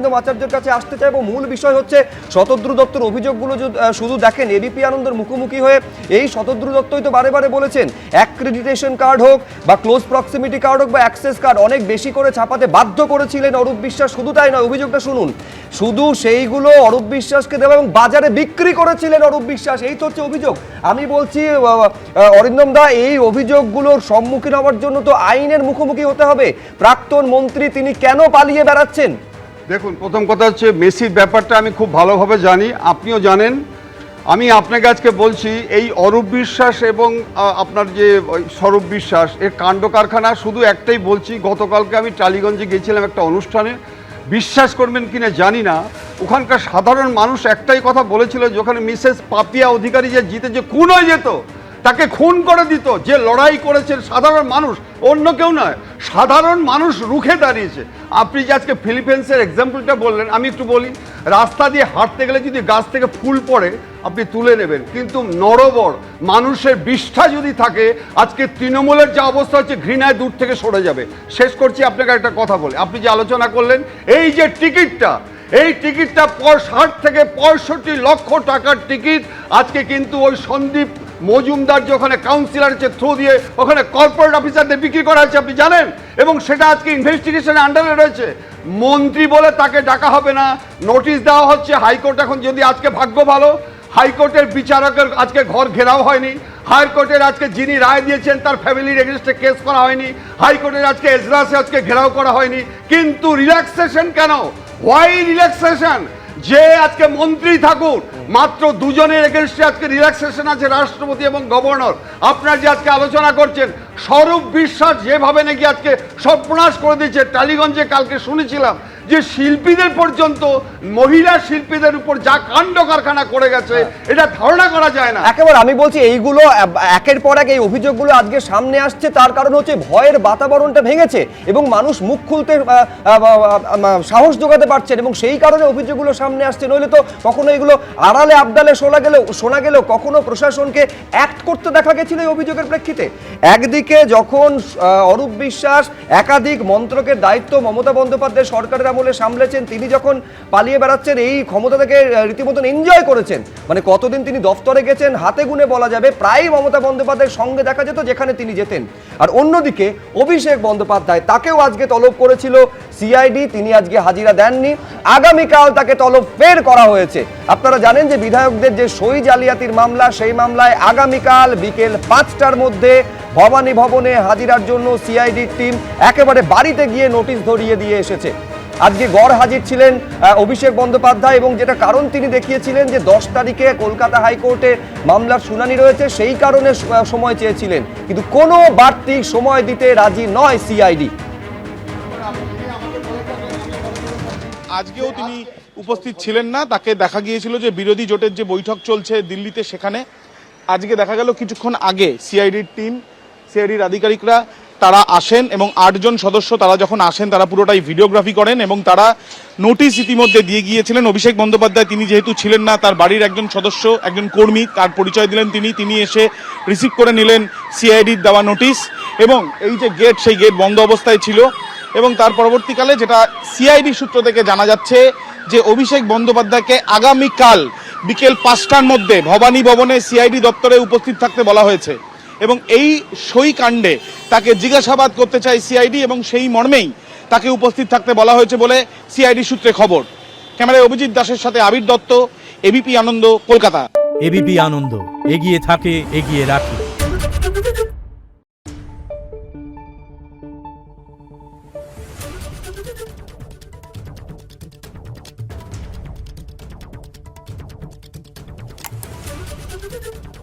অরিন্দম আচার্যের কাছে আসতে চাইবো। মূল বিষয় হচ্ছে শতদ্রু দত্তর অভিযোগগুলো শুধু দেখেন এবিপি আনন্দের মুখোমুখি হয়ে এই শতদ্রু দত্তই তো বারে বারে বলেছেন অ্যাক্রেডিটেশন কার্ড হোক বা ক্লোজ প্রক্সিমিটি কার্ড হোক বা অ্যাক্সেস কার্ড অনেক বেশি করে ছাপাতে বাধ্য করেছিলেন অরূপ বিশ্বাস। শুধু তাই নয়, অভিযোগটা শুনুন, শুধু সেইগুলো অরূপ বিশ্বাসকে দেওয়া এবং বাজারে বিক্রি করেছিলেন অরূপ বিশ্বাস, এই তো হচ্ছে অভিযোগ। আমি বলছি অরিন্দম দা, এই অভিযোগগুলোর সম্মুখীন হওয়ার জন্য তো আইনের মুখোমুখি হতে হবে। প্রাক্তন মন্ত্রী তিনি কেন পালিয়ে বেড়াচ্ছেন? দেখুন, প্রথম কথা হচ্ছে মেসির ব্যাপারটা আমি খুব ভালোভাবে জানি, আপনিও জানেন। আমি আপনাকে আজকে বলছি এই অরূপ বিশ্বাস এবং আপনার যে স্বরূপ বিশ্বাস এর কাণ্ড কারখানা শুধু একটাই বলছি। গতকালকে আমি টালিগঞ্জে গিয়েছিলাম একটা অনুষ্ঠানে, বিশ্বাস করবেন কিনা জানি না, ওখানকার সাধারণ মানুষ একটাই কথা বলেছিল, যেখানে মিসেস পাপিয়া অধিকারী যে জিতে যে খুন হয়ে যেত, তাকে খুন করে দিত। যে লড়াই করেছেন সাধারণ মানুষ, অন্য কেউ নয়, সাধারণ মানুষ রুখে দাঁড়িয়েছে। আপনি যে আজকে ফিলিপিন্সের এক্সাম্পলটা বললেন, আমি একটু বলি, রাস্তা দিয়ে হাঁটতে গেলে যদি গাছ থেকে ফুল পড়ে আপনি তুলে নেবেন, কিন্তু নরবর মানুষের বিষ্ঠা যদি থাকে, আজকে তৃণমূলের যে অবস্থা হচ্ছে ঘৃণায় দূর থেকে সরে যাবে। শেষ করছি আপনাকে একটা কথা বলে, আপনি যে আলোচনা করলেন এই যে টিকিটটা, এই টিকিটটা 60 থেকে 65 লক্ষ টাকার টিকিট আজকে কিন্তু ওই সন্দীপ মজুমদার যে ওখানে কাউন্সিলরের থ্রু দিয়ে ওখানে কর্পোরেট অফিসারদের বিক্রি করা হয়েছে, আপনি জানেন, এবং সেটা আজকে ইনভেস্টিগেশনের আন্ডারে রয়েছে। মন্ত্রী বলে তাকে ডাকা হবে না, নোটিশ দেওয়া হচ্ছে। হাইকোর্ট এখন যদি আজকে ভাগ্য ভালো, হাইকোর্টের বিচারকের আজকে ঘর ঘেরাও হয়নি, হাইকোর্টের আজকে যিনি রায় দিয়েছেন তার ফ্যামিলির এগেনস্টে কেস করা হয়নি, হাইকোর্টের আজকে এজলাসে আজকে ঘেরাও করা হয়নি, কিন্তু রিল্যাক্সেশন কেন? Why relaxation? যে আজকে মন্ত্রী থাকুন, মাত্র দুজনের এগেনস্টে আজকে রিল্যাক্সেশন আছে, রাষ্ট্রপতি এবং গভর্নর। আপনার যে আজকে আলোচনা করছেন স্বরূপ বিশ্বাস যেভাবে নাকি আজকে সর্বনাশ করে দিয়েছে, টালিগঞ্জে কালকে শুনেছিলাম যে শিল্পীদের পর্যন্ত, মহিলা শিল্পীদের উপর যা কাণ্ড কারখানা করে গেছে, এটা ধারণা করা যায় না। একেবারে আমি বলছি এইগুলো একের পর এক এই অভিযোগগুলো আজকে সামনে আসছে, তার কারণ হচ্ছে ভয়ের বাতাবরণটা ভেঙেছে এবং মানুষ মুখ খুলতে সাহস জোগাতে পারছেন এবং সেই কারণে অভিযোগগুলো সামনে আসছে। নইলে তো কখনো এগুলো আড়ালে আবডালে শোনা গেলেও কখনো প্রশাসনকে অ্যাক্ট করতে দেখা গেছিল এই অভিযোগের প্রেক্ষিতে। একদিকে যখন অরূপ বিশ্বাস একাধিক মন্ত্রকের দায়িত্ব মমতা বন্দ্যোপাধ্যায় সরকারের আমলে সামলেছেন, তিনি যখন পালিয়ে বেড়াচ্ছেন এই ক্ষমতা থেকে রীতিমতন এনজয় করেছেন। মানে কতদিন তিনি দফতরে গেছেন হাতে গুনে বলা যাবে, প্রায় মমতা বন্দ্যোপাধ্যায়ের সঙ্গে দেখা যেত যেখানে তিনি যেতেন। আর অন্যদিকে অভিষেক বন্দ্যোপাধ্যায়, তাকেও আজকে তলব করেছিল সিআইডি, তিনি আজকে হাজিরা দেননি, আগামীকাল তাকে তলব ফের করা হয়েছে। আপনারা জানেন যে বিধায়কদের যে সই জালিয়াতির মামলা, সেই মামলায় আগামীকাল বিকেল 5টার মধ্যে ভবানী ভবনে হাজিরার জন্য সিআইডির টিম একেবারে বাড়িতে গিয়ে নোটিশ ধরিয়ে দিয়ে এসেছে। আজকে গড় হাজির ছিলেন অভিষেক বন্দ্যোপাধ্যায় এবং যেটা কারণ তিনি দেখিয়েছিলেন যে 10 তারিখে কলকাতা হাইকোর্টে মামলার শুনানি রয়েছে, সেই কারণে সময় চেয়েছিলেন, কিন্তু কোনো বাড়তি সময় দিতে রাজি নয় সিআইডি। আজকেও তিনি উপস্থিত ছিলেন না, তাকে দেখা গিয়েছিল যে বিরোধী জোটের যে বৈঠক চলছে দিল্লিতে, সেখানে। আজকে দেখা গেল কিছুক্ষণ আগে সিআইডির টিম, সিআইডির আধিকারিকরা তারা আসেন এবং 8 জন সদস্য তারা যখন আসেন তারা পুরোটাই ভিডিওগ্রাফি করেন এবং তারা নোটিশ ইতিমধ্যে দিয়ে গিয়েছিলেন। অভিষেক বন্দ্যোপাধ্যায় তিনি যেহেতু ছিলেন না, তার বাড়ির একজন সদস্য, একজন কর্মী, তার পরিচয় দিলেন তিনি এসে রিসিভ করে নিলেন সিআইডির দেওয়া নোটিশ এবং এই যে গেট, সেই গেট বন্ধ অবস্থায় ছিল। এবং তার পরবর্তীকালে যেটা সিআইডি সূত্র থেকে জানা যাচ্ছে যে অভিষেক বন্দ্যোপাধ্যায়কে আগামীকাল বিকেল 5টার মধ্যে ভবানী ভবনে সিআইডি দপ্তরে উপস্থিত থাকতে বলা হয়েছে এবং এই সই কাণ্ডে তাকে জিজ্ঞাসাবাদ করতে চায় সিআইডি এবং সেই মর্মেই তাকে উপস্থিত থাকতে বলা হয়েছে বলে সিআইডি সূত্রে খবর। ক্যামেরায় অভিজিৎ দাসের সাথে আবির দত্ত, এবিপি আনন্দ, কলকাতা। এবিপি আনন্দ, এগিয়ে থাকে, এগিয়ে রাখে। Thank you.